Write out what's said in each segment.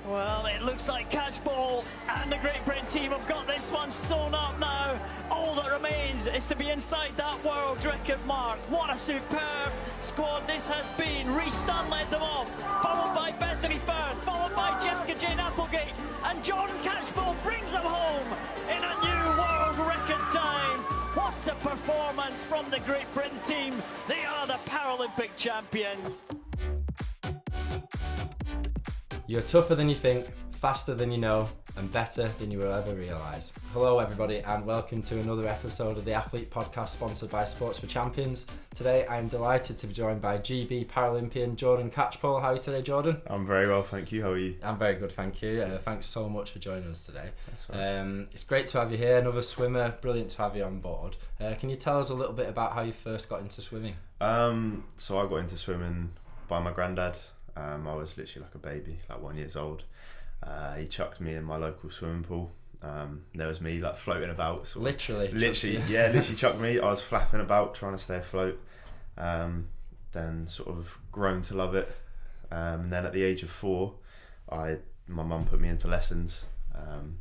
Well, it looks like Catchpole and the Great Britain team have got this one sewn up now. All that remains is to be inside that world record mark. What a superb squad this has been. Rhys Dunn led them off, followed by Bethany Firth, followed by Jessica Jane Applegate, and Jordan Catchpole brings them home in a new world record time. What a performance from the Great Britain team. They are the Paralympic champions. You're tougher than you think, faster than you know, and better than you will ever realise. Hello everybody and welcome to another episode of the Athlete Podcast sponsored by Sports for Champions. Today I am delighted to be joined by GB Paralympian Jordan Catchpole. How are you today, Jordan? I'm very well, thank you. How are you? I'm very good, thank you. Thanks so much for joining us today. It's great to have you here, another swimmer, brilliant to have you on board. Can you tell us a little bit about how you first got into swimming? So I got into swimming by my granddad. I was literally like a baby, like 1 year old. He chucked me in my local swimming pool. There was me like floating about. Literally chucked me. I was flapping about trying to stay afloat. Then sort of grown to love it. And then at the age of 4, my mum put me in for lessons. And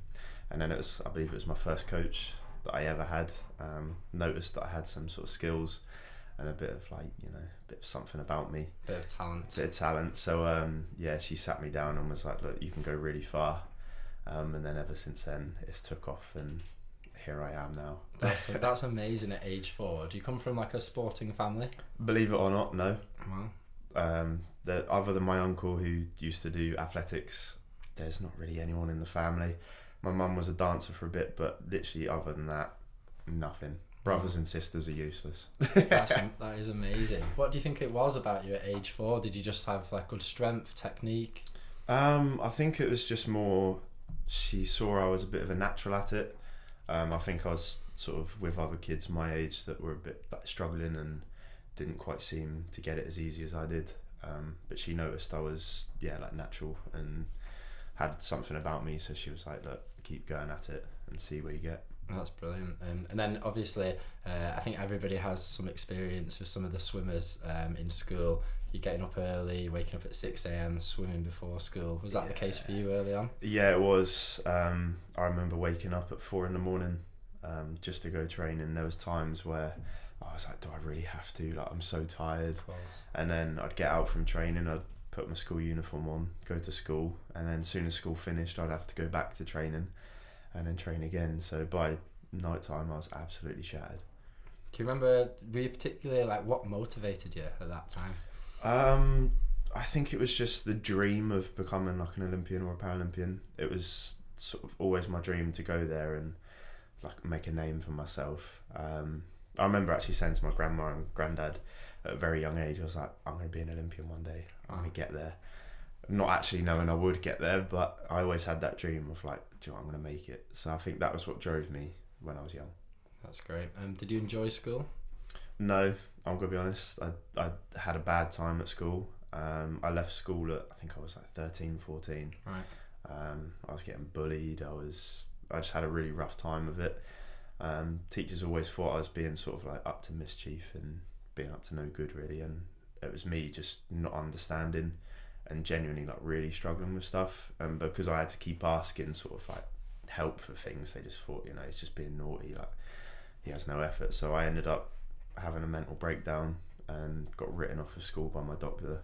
then I believe it was my first coach that I ever had. Noticed that I had some sort of skills and a bit of something about me. Bit of talent. So she sat me down and was like, look, you can go really far. And then ever since then it's took off and here I am now. That's amazing at age 4. Do you come from like a sporting family? Believe it or not, no. Wow. Other than my uncle who used to do athletics, there's not really anyone in the family. My mum was a dancer for a bit, but literally other than that, nothing. Brothers and sisters are useless. That is amazing. What do you think it was about you at age 4? Did you just have like good strength, technique? I think it was just more, she saw I was a bit of a natural at it. I think I was sort of with other kids my age that were a bit like struggling and didn't quite seem to get it as easy as I did. But she noticed I was like natural and had something about me, so she was like, look, keep going at it and see where you get. That's brilliant. And then obviously I think everybody has some experience with some of the swimmers in school. You're getting up early, waking up at 6 a.m, swimming before school. Was that the case for you early on? Yeah, it was. I remember waking up at 4 a.m. Just to go training. There was times where I was like, do I really have to? Like, I'm so tired. And then I'd get out from training, I'd put my school uniform on, go to school, and then as soon as school finished I'd have to go back to training and then train again. So by night time I was absolutely shattered. Do you remember, were you particularly like, what motivated you at that time? I think it was just the dream of becoming like an Olympian or a Paralympian. It was sort of always my dream to go there and like make a name for myself. I remember actually saying to my grandma and granddad at a very young age, I was like, I'm going to be an Olympian one day. I'm going to get there. Not actually knowing I would get there, but I always had that dream of like, I'm going to make it. So I think that was what drove me when I was young. That's great. Did you enjoy school? No, I'm going to be honest. I had a bad time at school. I left school at, I think I was like 13, 14. Right. I was getting bullied. I just had a really rough time of it. Teachers always thought I was being sort of like up to mischief and being up to no good really. And it was me just not understanding and genuinely like really struggling with stuff, and because I had to keep asking sort of like help for things, they just thought, he's just being naughty, like he has no effort. So I ended up having a mental breakdown and got written off of school by my doctor,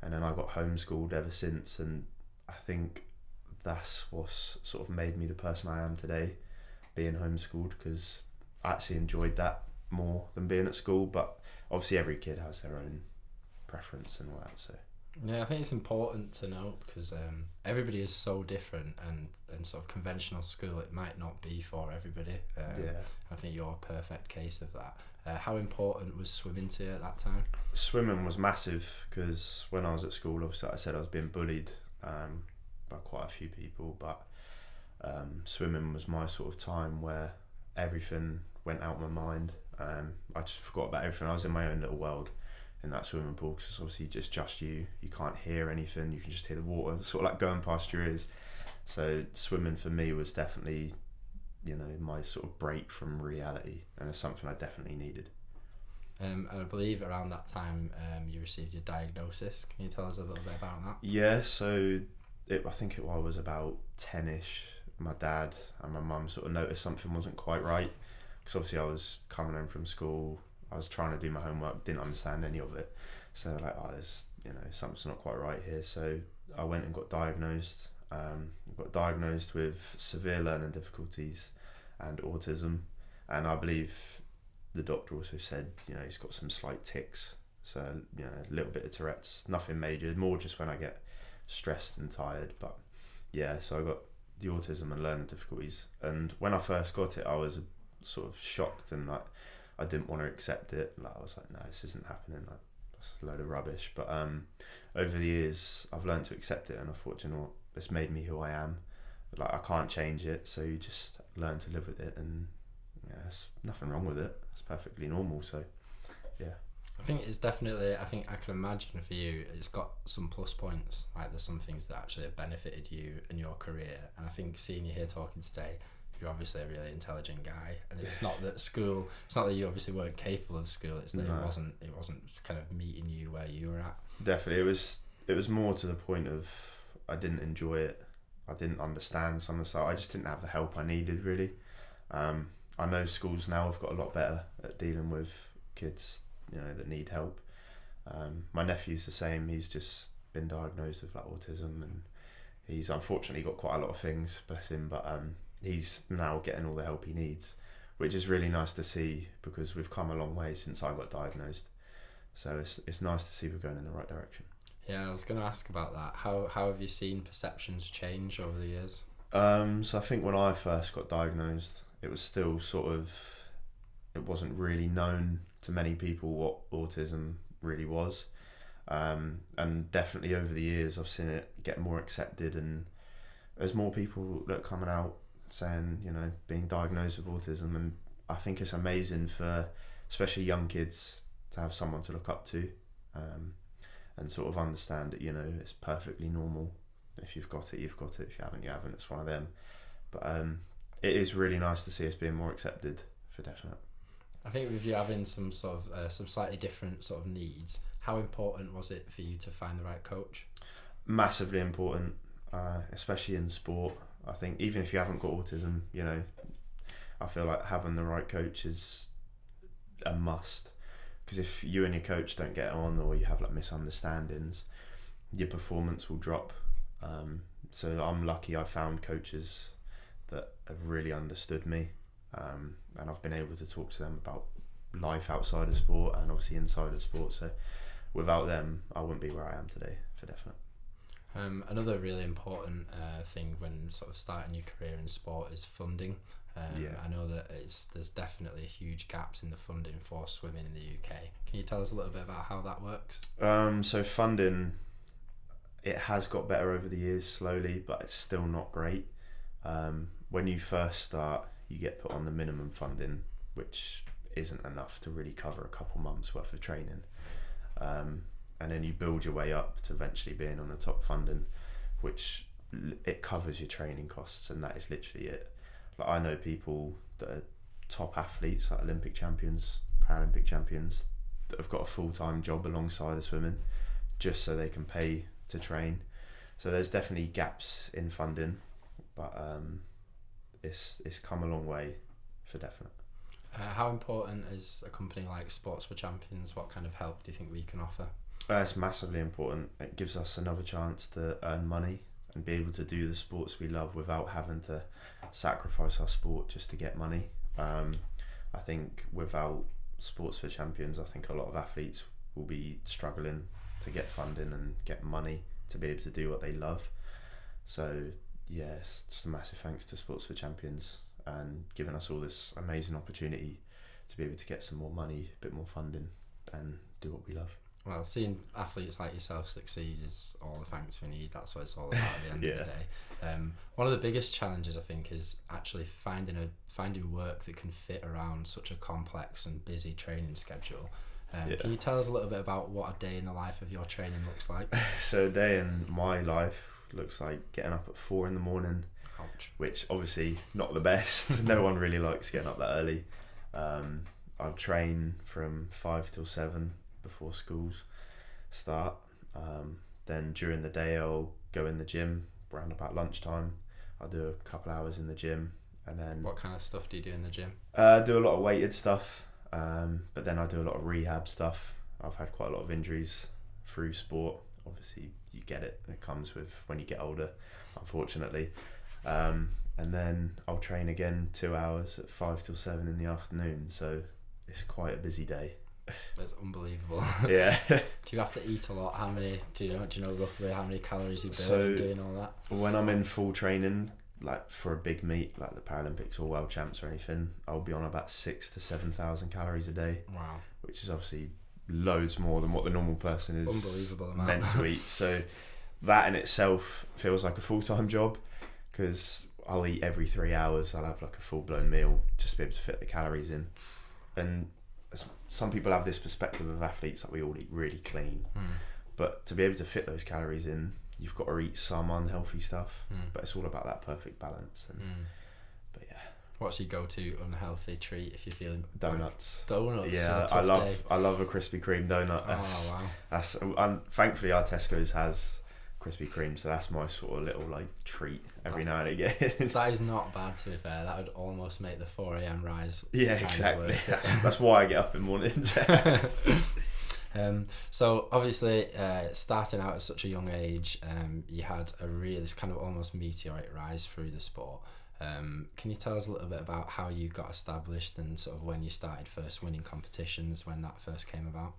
and then I got homeschooled ever since. And I think that's what's sort of made me the person I am today, being homeschooled, because I actually enjoyed that more than being at school. But obviously every kid has their own preference and all that, so yeah, I think it's important to note because everybody is so different, and sort of conventional school, it might not be for everybody. I think you're a perfect case of that. How important was swimming to you at that time? Swimming was massive because when I was at school, obviously like I said, I was being bullied by quite a few people, but swimming was my sort of time where everything went out of my mind. I just forgot about everything. I was in my own little world in that swimming pool, because it's obviously just you can't hear anything, you can just hear the water sort of like going past your ears. So swimming for me was definitely my sort of break from reality, and it's something I definitely needed. And I believe around that time you received your diagnosis. Can you tell us a little bit about that? Yeah, so I think I was about 10ish. My dad and my mum sort of noticed something wasn't quite right, because obviously I was coming home from school, I was trying to do my homework, didn't understand any of it. So like, there's, something's not quite right here. So I went and got diagnosed. Got diagnosed with severe learning difficulties and autism, and I believe the doctor also said, he's got some slight tics. So, a little bit of Tourette's, nothing major, more just when I get stressed and tired. But yeah, so I got the autism and learning difficulties. And when I first got it, I was sort of shocked, and like, I didn't want to accept it. Like, I was like, no, this isn't happening. Like, that's a load of rubbish. But over the years, I've learned to accept it, and I thought, what, it's made me who I am. Like, I can't change it, so you just learn to live with it, and there's nothing wrong with it. It's perfectly normal. So yeah. I think it's definitely, I can imagine for you, it's got some plus points. Like, there's some things that actually have benefited you in your career. And I think seeing you here talking today, you're obviously a really intelligent guy. And it's not that school, it's not that you obviously weren't capable of school, it's that it wasn't kind of meeting you where you were at. Definitely. It was more to the point of, I didn't enjoy it. I didn't understand some of the stuff. I just didn't have the help I needed, really. I know schools now have got a lot better at dealing with kids that need help. My nephew's the same. He's just been diagnosed with like autism, and he's unfortunately got quite a lot of things, bless him, but he's now getting all the help he needs, which is really nice to see, because we've come a long way since I got diagnosed. So it's nice to see we're going in the right direction. Yeah, I was going to ask about that. How have you seen perceptions change over the years? So I think when I first got diagnosed, it was still it wasn't really known to many people what autism really was. And definitely over the years, I've seen it get more accepted, and there's more people that are coming out saying, being diagnosed with autism. And I think it's amazing for especially young kids to have someone to look up to, and sort of understand that, it's perfectly normal. If you've got it, you've got it. If you haven't, you haven't. It's one of them. But it is really nice to see us being more accepted, for definite. I think with you having some sort of some slightly different sort of needs, how important was it for you to find the right coach? Massively important, especially in sport. I think even if you haven't got autism, I feel like having the right coach is a must. Because if you and your coach don't get on, or you have like misunderstandings, your performance will drop. So I'm lucky I found coaches that have really understood me, and I've been able to talk to them about life outside of sport and obviously inside of sport. So without them, I wouldn't be where I am today, for definite. Another really important thing when sort of starting your career in sport is funding. I know that there's definitely huge gaps in the funding for swimming in the UK. Can you tell us a little bit about how that works? So funding, it has got better over the years slowly, but it's still not great. When you first start, you get put on the minimum funding, which isn't enough to really cover a couple months worth of training. And then you build your way up to eventually being on the top funding, which it covers your training costs, and that is literally it. Like, I know people that are top athletes, like Olympic champions, Paralympic champions, that have got a full-time job alongside of swimming, just so they can pay to train. So there's definitely gaps in funding, but it's come a long way, for definite. How important is a company like Sports for Champions? What kind of help do you think we can offer? It's massively important. It gives us another chance to earn money and be able to do the sports we love without having to sacrifice our sport just to get money. I think without Sports for Champions, I think a lot of athletes will be struggling to get funding and get money to be able to do what they love. So yes, just a massive thanks to Sports for Champions and giving us all this amazing opportunity to be able to get some more money, a bit more funding, and do what we love. Well, seeing athletes like yourself succeed is all the thanks we need. That's what it's all about at the end of the day. One of the biggest challenges, I think, is actually finding work that can fit around such a complex and busy training schedule. Can you tell us a little bit about what a day in the life of your training looks like? So a day in my life looks like getting up at 4 a.m, Ouch. which obviously not the best. No one really likes getting up that early. I'll train from 5 till 7 before schools start. Then during the day I'll go in the gym, around about lunchtime. I'll do a couple hours in the gym, and then What kind of stuff do you do in the gym? do a lot of weighted stuff, but then I do a lot of rehab stuff. I've had quite a lot of injuries through sport. Obviously, you get it. It comes with when you get older, unfortunately. And then I'll train again 2 hours at 5 till 7 in the afternoon. So it's quite a busy day. That's unbelievable. Yeah. Do you have to eat a lot? How many? Do you know roughly how many calories you burn doing all that? When I'm in full training, like for a big meet like the Paralympics or World Champs or anything, I'll be on about 6,000 to 7,000 calories a day. Wow. Which is obviously loads more than what the normal person is unbelievable amount. meant to eat. So that in itself feels like a full-time job, because I'll eat every 3 hours. I'll have like a full-blown meal just to be able to fit the calories in. And some people have this perspective of athletes that we all eat really clean, but to be able to fit those calories in, you've got to eat some unhealthy stuff. But it's all about that perfect balance. And, but yeah. What's your go-to unhealthy treat if you're feeling donuts? Donuts. Yeah, I love a Krispy Kreme donut. Oh wow. That's thankfully our Tesco's has Krispy Kreme, so that's my sort of little like treat every now and again. That is not bad, to be fair. That would almost make the 4 a.m. rise. Yeah, exactly. That's why I get up in mornings. So obviously, starting out at such a young age, you had this kind of almost meteoric rise through the sport. Can you tell us a little bit about how you got established and sort of when you started first winning competitions, when that first came about?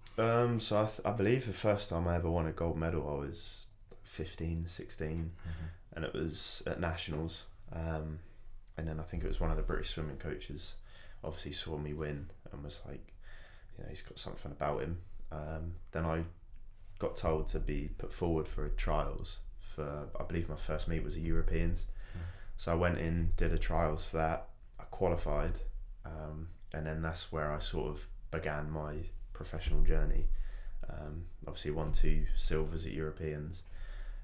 So I believe the first time I ever won a gold medal, I was 15, 16, and it was at nationals. And then I think it was one of the British swimming coaches obviously saw me win and was like, he's got something about him. Then I got told to be put forward for trials for, I believe my first meet was the Europeans. So I went in, did a trials for that. I qualified, and then that's where I sort of began my professional journey. Obviously won 2 silvers at Europeans,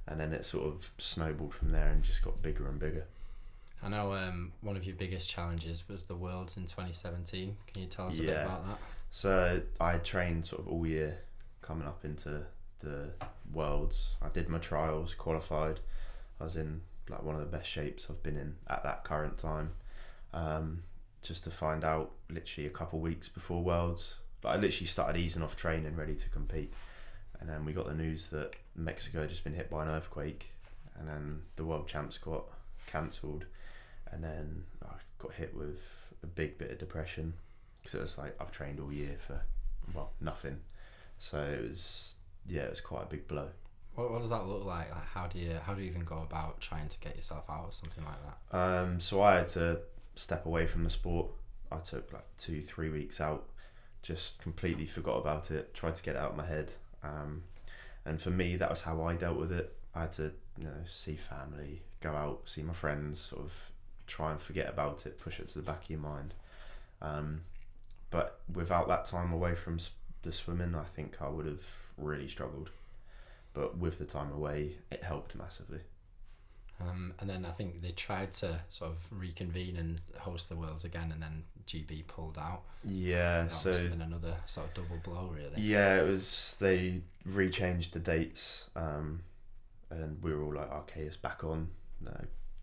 and then it sort of snowballed from there and just got bigger and bigger. I know one of your biggest challenges was the Worlds in 2017. Can you tell us a bit about that? So I trained sort of all year coming up into the Worlds. I did my trials, qualified. I was in like one of the best shapes I've been in at that current time. Just to find out literally a couple weeks before Worlds, I literally started easing off training, ready to compete. And then we got the news that Mexico had just been hit by an earthquake, and then the World Champs got cancelled. And then I got hit with a big bit of depression, because it was like I've trained all year for nothing. So it was quite a big blow. What does that look like? Like how do you even go about trying to get yourself out of something like that? So I had to step away from the sport. I took like 2-3 weeks out, just completely forgot about it, tried to get it out of my head. And for me, that was how I dealt with it. I had to see family, go out, see my friends, sort of try and forget about it, push it to the back of your mind. But without that time away from the swimming, I think I would have really struggled. But with the time away, it helped massively. And then I think they tried to sort of reconvene and host the Worlds again, and then GB pulled out. Yeah, that must have been another sort of double blow, really. Yeah, it was. They rechanged the dates, and we were all like, "Okay, it's back on.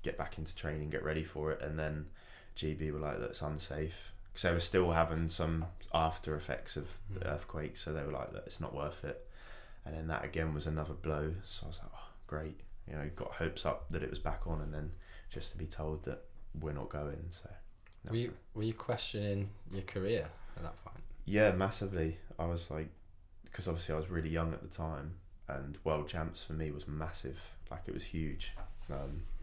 Get back into training, get ready for it." And then GB were like, "Look, it's unsafe," because they were still having some after effects of the earthquake. So they were like, "Look, it's not worth it." And then that again was another blow. So I was like, "Oh, great." Got hopes up that it was back on, and then just to be told that we're not going. So were you questioning your career at that point? Yeah, massively. I was like, because obviously I was really young at the time, and World Champs for me was massive. Like, it was huge.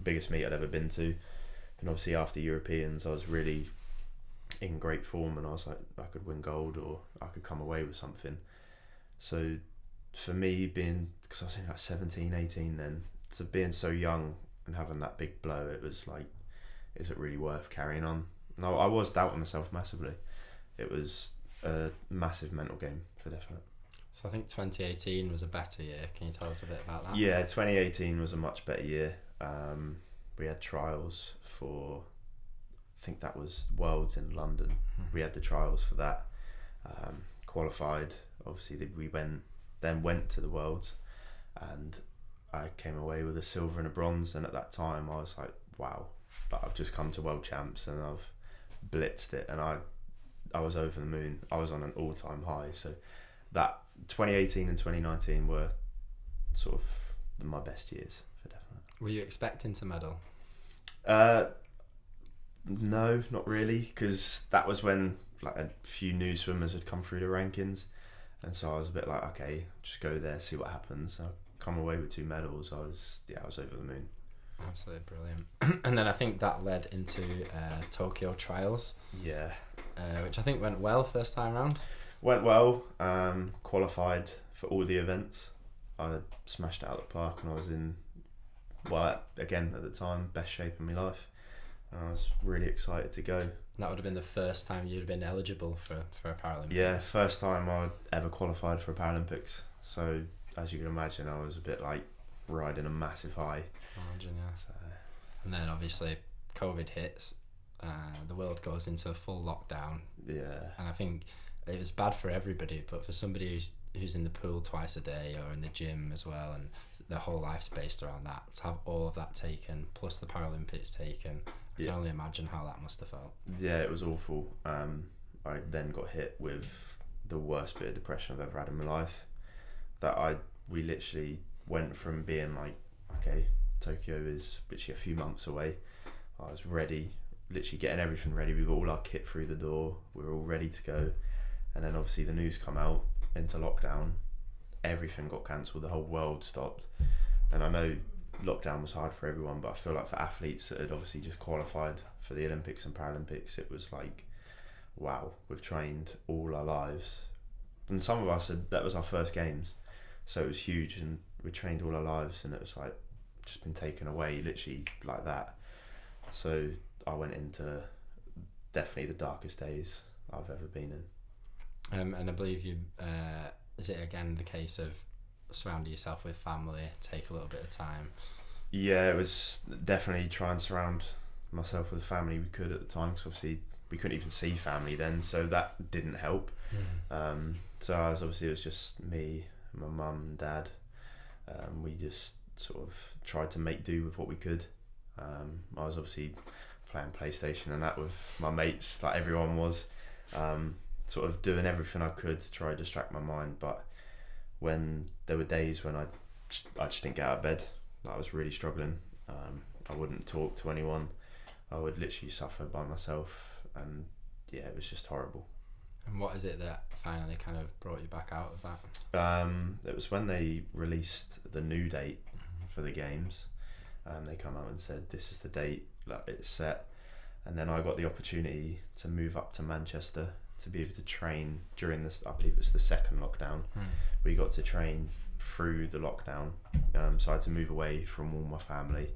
Biggest meet I'd ever been to. And obviously after Europeans, I was really in great form, and I was like, I could win gold or I could come away with something. So for me, because I was like 17, 18 then, so being so young and having that big blow, it was like, is it really worth carrying on? No, I was doubting myself massively. It was a massive mental game for definite. So I think 2018 was a better year. Can you tell us a bit about that? Yeah, 2018 was a much better year. We had trials for, I think that was Worlds in London. We had the trials for that. Qualified, obviously we went to the Worlds, and I came away with a silver and a bronze, and at that time I was like, wow, like I've just come to World Champs and I've blitzed it, and I was over the moon. I was on an all-time high. So that 2018 and 2019 were sort of my best years, for definite. Were you expecting to medal? No, not really, because that was when like a few new swimmers had come through the rankings, and so I was a bit like, okay, just go there, see what happens. I come away with 2 medals. I was over the moon. Absolutely brilliant. And then I think that led into Tokyo trials. Yeah. Which I think went well first time round. Went well. Qualified for all the events. I smashed it out of the park, and I was in, well, again at the time, best shape of my life. And I was really excited to go. That would have been the first time you'd have been eligible for a Paralympics. Yeah, first time I'd ever qualified for a Paralympics. So as you can imagine, I was a bit like riding a massive high. Imagine, yeah. So, and then obviously COVID hits, the world goes into a full lockdown. Yeah. And I think it was bad for everybody, but for somebody who's in the pool twice a day or in the gym as well, and their whole life's based around that, to have all of that taken plus the Paralympics taken, I can only imagine how that must have felt. Yeah, it was awful. I then got hit with the worst bit of depression I've ever had in my life. We literally went from being like, okay, Tokyo is literally a few months away. I was ready, literally getting everything ready. We got all our kit through the door. We were all ready to go. And then obviously the news come out into lockdown. Everything got cancelled. The whole world stopped. And I know lockdown was hard for everyone, but I feel like for athletes that had obviously just qualified for the Olympics and Paralympics, it was like, wow, we've trained all our lives. And some of us, that was our first games. So it was huge, and we trained all our lives, and it was like just been taken away literally like that. So I went into definitely the darkest days I've ever been in. And I believe you, is it again the case of surrounding yourself with family, take a little bit of time? Yeah, it was definitely try and surround myself with the family we could at the time, because obviously we couldn't even see family then, so that didn't help. So it was just me, my mum and dad. We just sort of tried to make do with what we could. I was obviously playing PlayStation and that with my mates, like everyone was, sort of doing everything I could to try to distract my mind. But when there were days when I just didn't get out of bed, I was really struggling. I wouldn't talk to anyone. I would literally suffer by myself, and yeah, it was just horrible. And what is it that finally kind of brought you back out of that? It was when they released the new date for the games. They come out and said, this is the date, like it's set. And then I got the opportunity to move up to Manchester to be able to train during this, I believe it's the second lockdown. We got to train through the lockdown. So I had to move away from all my family.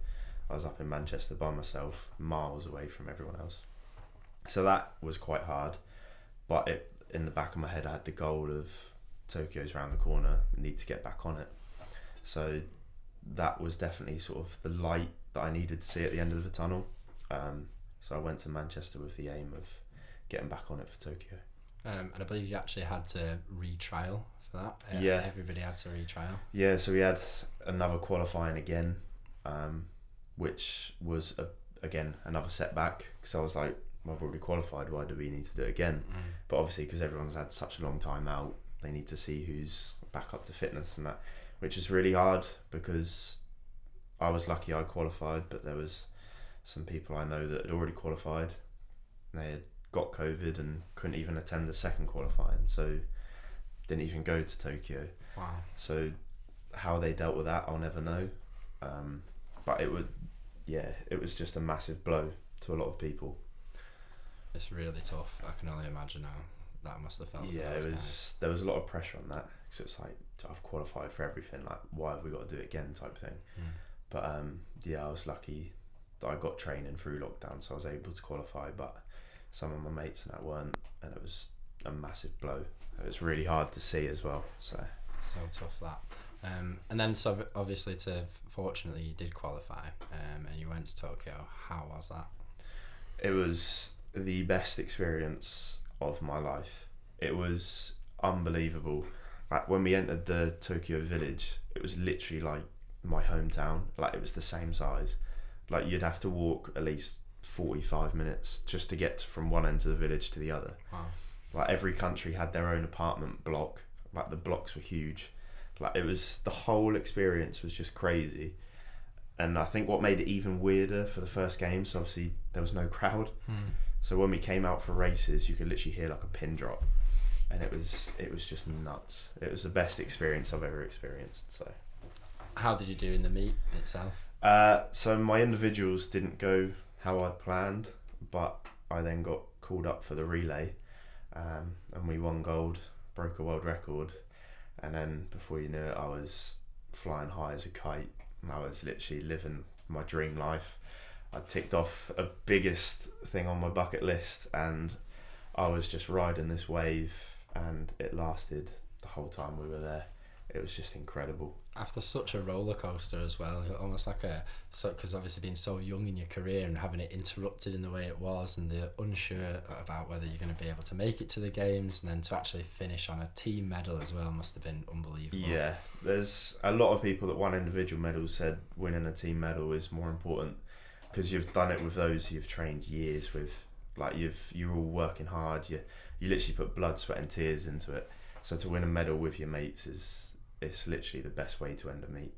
I was up in Manchester by myself, miles away from everyone else. So that was quite hard. But in the back of my head, I had the goal of Tokyo's around the corner, I need to get back on it. So that was definitely sort of the light that I needed to see at the end of the tunnel. So I went to Manchester with the aim of getting back on it for Tokyo. And I believe you actually had to retrial for that. Yeah. Everybody had to retrial. Yeah, so we had another qualifying again, which was, again, another setback. Because I was like, well, I've already qualified, why do we need to do it again? But obviously, because everyone's had such a long time out, they need to see who's back up to fitness and that, which is really hard, because I was lucky I qualified, but there was some people I know that had already qualified. They had got COVID and couldn't even attend the second qualifying, so didn't even go to Tokyo. Wow. So how they dealt with that, I'll never know. But it was just a massive blow to a lot of people. It's really tough. I can only imagine how that must have felt. Yeah, it was. There was a lot of pressure on that, because it's like, I've qualified for everything. Like, why have we got to do it again, type thing. But yeah, I was lucky that I got training through lockdown, so I was able to qualify. But some of my mates and that weren't, and it was a massive blow. It was really hard to see as well. So tough that. And then so obviously fortunately you did qualify, and you went to Tokyo. How was that? It was the best experience of my life. It was unbelievable. Like when we entered the Tokyo village, it was literally like my hometown. Like, it was the same size. Like, you'd have to walk at least 45 minutes just to get from one end of the village to the other. Wow. Like, every country had their own apartment block. Like, the blocks were huge. Like, it was, the whole experience was just crazy. And I think what made it even weirder for the first games, obviously there was no crowd. So when we came out for races, you could literally hear like a pin drop, and it was just nuts. It was the best experience I've ever experienced. So How did you do in the meet itself? so my individuals didn't go how I'd planned, but I then got called up for the relay, and we won gold, broke a world record, and then before you knew it, I was flying high as a kite. I was literally living my dream life. I ticked off a biggest thing on my bucket list, and I was just riding this wave, and it lasted the whole time we were there. It was just incredible. After such a roller coaster as well, almost like because obviously being so young in your career and having it interrupted in the way it was, and the unsure about whether you're going to be able to make it to the games, and then to actually finish on a team medal as well must have been unbelievable. Yeah, there's a lot of people that won individual medals said winning a team medal is more important, because you've done it with those who you've trained years with. Like, you're all working hard. You literally put blood, sweat and tears into it. So to win a medal with your mates it's literally the best way to end a meet.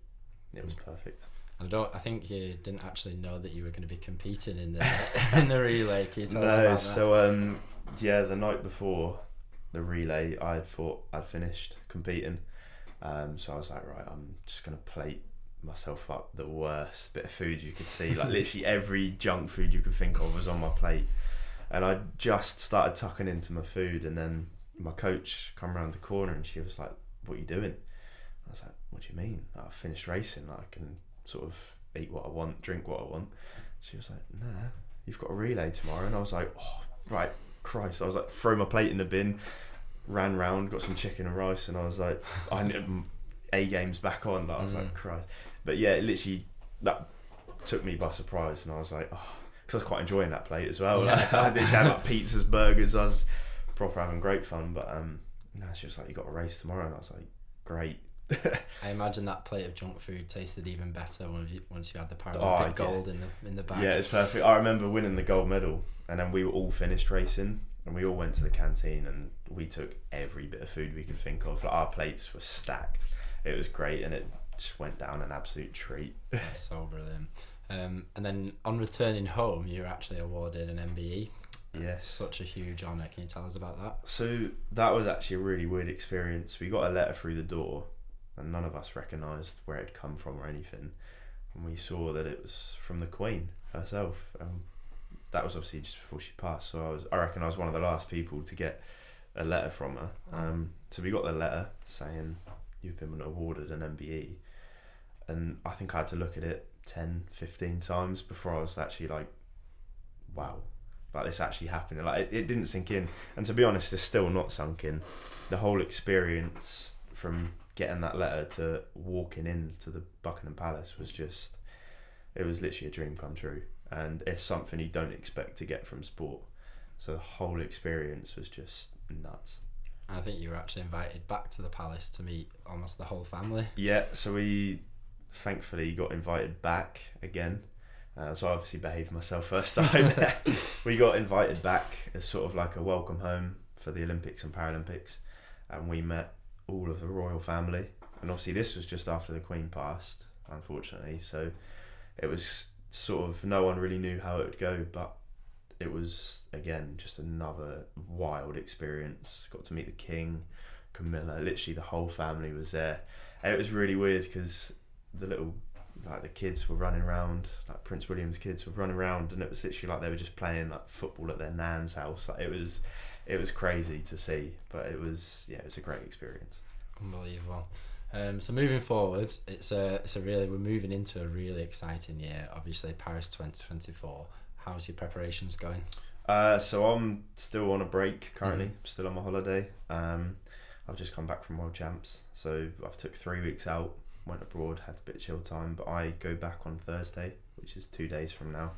It was perfect. I think you didn't actually know that you were going to be competing in the in the relay. Can you tell us about that? So the night before the relay, I thought I'd finished competing. So I was like, right, I'm just gonna plate myself up the worst bit of food you could see. Like, literally every junk food you could think of was on my plate, and I just started tucking into my food, and then my coach come around the corner and she was like, "What are you doing?" I was like, "What do you mean? I've finished racing. I can sort of eat what I want, drink what I want." She was like, "Nah, you've got a relay tomorrow." And I was like, "Oh, right, Christ." I was like, throw my plate in the bin, ran round, got some chicken and rice, and I was like, I need A games back on. I was like, Christ. But yeah, it literally, that took me by surprise, and I was like, oh, because I was quite enjoying that plate as well. Like, I literally had like pizzas, burgers, I was proper having great fun. But she was like, "You got a race tomorrow," and I was like, great. I imagine that plate of junk food tasted even better once you had the Paralympic gold in the bag. Yeah, it's perfect. I remember winning the gold medal, and then we were all finished racing, and we all went to the canteen, and we took every bit of food we could think of. Like, our plates were stacked. It was great, and it just went down an absolute treat. So brilliant. And then on returning home, you were actually awarded an MBE. Yes. Such a huge honour. Can you tell us about that? So that was actually a really weird experience. We got a letter through the door, and none of us recognised where it had come from or anything. And we saw that it was from the Queen herself. That was obviously just before she passed. So I reckon I was one of the last people to get a letter from her. So we got the letter saying, "You've been awarded an MBE." And I think I had to look at it 10, 15 times before I was actually like, wow, like, this actually happened. Like, it didn't sink in. And to be honest, it's still not sunk in. The whole experience from getting that letter to walking into the Buckingham Palace was just, it was literally a dream come true. And it's something you don't expect to get from sport. So the whole experience was just nuts. And I think you were actually invited back to the Palace to meet almost the whole family. Yeah, so we thankfully got invited back again. So I obviously behaved myself first time. We got invited back as sort of like a welcome home for the Olympics and Paralympics, and we met all of the royal family. And obviously this was just after the Queen passed, unfortunately, so it was sort of, no one really knew how it would go, but it was, again, just another wild experience. Got to meet the King, Camilla, literally the whole family was there. And it was really weird because the kids were running around, like Prince William's kids were running around, and it was literally like they were just playing like football at their nan's house. Like, it was crazy to see, but it was a great experience. Unbelievable. So moving forward, we're moving into a really exciting year. Obviously, Paris 2024. How's your preparations going? So I'm still on a break currently. Still on my holiday. I've just come back from World Champs, so I've took 3 weeks out. Went abroad, had a bit of chill time, but I go back on Thursday, which is 2 days from now.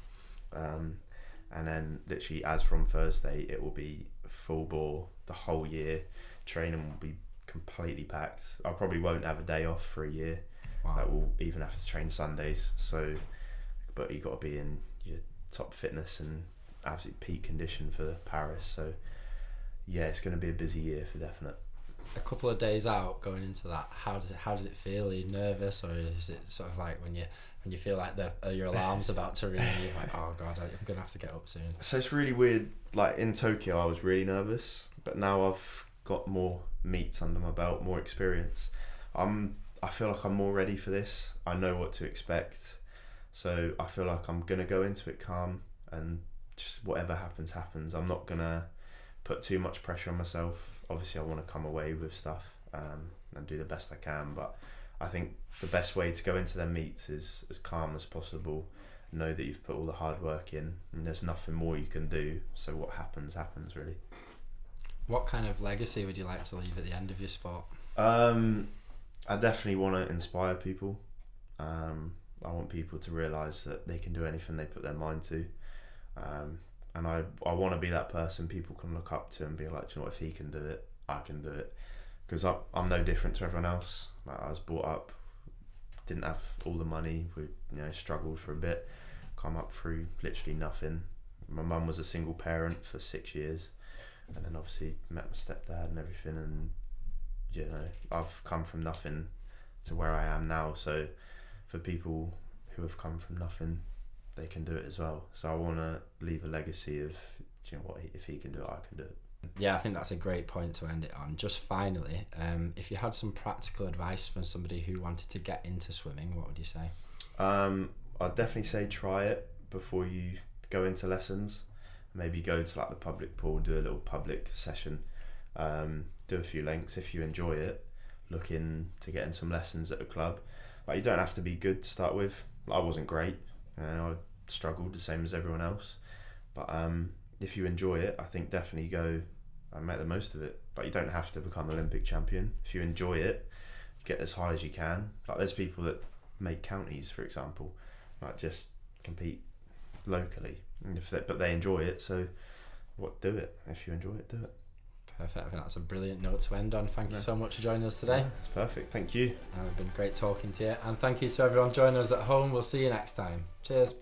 And then literally as from Thursday, it will be full bore the whole year. Training will be completely packed. I probably won't have a day off for a year. Wow. that will even have to train Sundays. So, but you got to be in your top fitness and absolute peak condition for Paris. So, yeah, it's going to be a busy year for definite. A couple of days out going into that, how does it feel? Are you nervous, or is it sort of like when you feel like your alarm's about to ring, you're like, oh god, I'm gonna have to get up soon? So it's really weird. Like in Tokyo, I was really nervous, but now I've got more meets under my belt, more experience. I feel like I'm more ready for this. I know what to expect, so I feel like I'm gonna go into it calm, and just whatever happens. I'm not gonna put too much pressure on myself. Obviously, I want to come away with stuff and do the best I can, but I think the best way to go into their meets is as calm as possible. Know that you've put all the hard work in, and there's nothing more you can do. So what happens, really. What kind of legacy would you like to leave at the end of your sport? I definitely want to inspire people. I want people to realise that they can do anything they put their mind to. And I want to be that person people can look up to and be like, do you know what, if he can do it, I can do it. Because I'm no different to everyone else. Like, I was brought up, didn't have all the money, we struggled for a bit, come up through literally nothing. My mum was a single parent for 6 years, and then obviously met my stepdad and everything, and I've come from nothing to where I am now. So for people who have come from nothing, they can do it as well. So I want to leave a legacy of, do you know what, if he can do it, I can do it. Yeah, I think that's a great point to end it on. Just finally, if you had some practical advice from somebody who wanted to get into swimming, what would you say? I'd definitely say try it before you go into lessons. Maybe go to like the public pool, do a little public session, do a few lengths. If you enjoy it, look into getting some lessons at a club. Like, you don't have to be good to start with. I wasn't great. I struggled the same as everyone else, but if you enjoy it, I think definitely go and make the most of it. Like, you don't have to become Olympic champion. If you enjoy it, get as high as you can. Like, there's people that make counties, for example, like just compete locally, and but they enjoy it. So, do it. If you enjoy it, do it. Perfect. I think that's a brilliant note to end on. Thank you so much for joining us today. It's perfect. Thank you. It's been great talking to you, and thank you to everyone joining us at home. We'll see you next time. Cheers.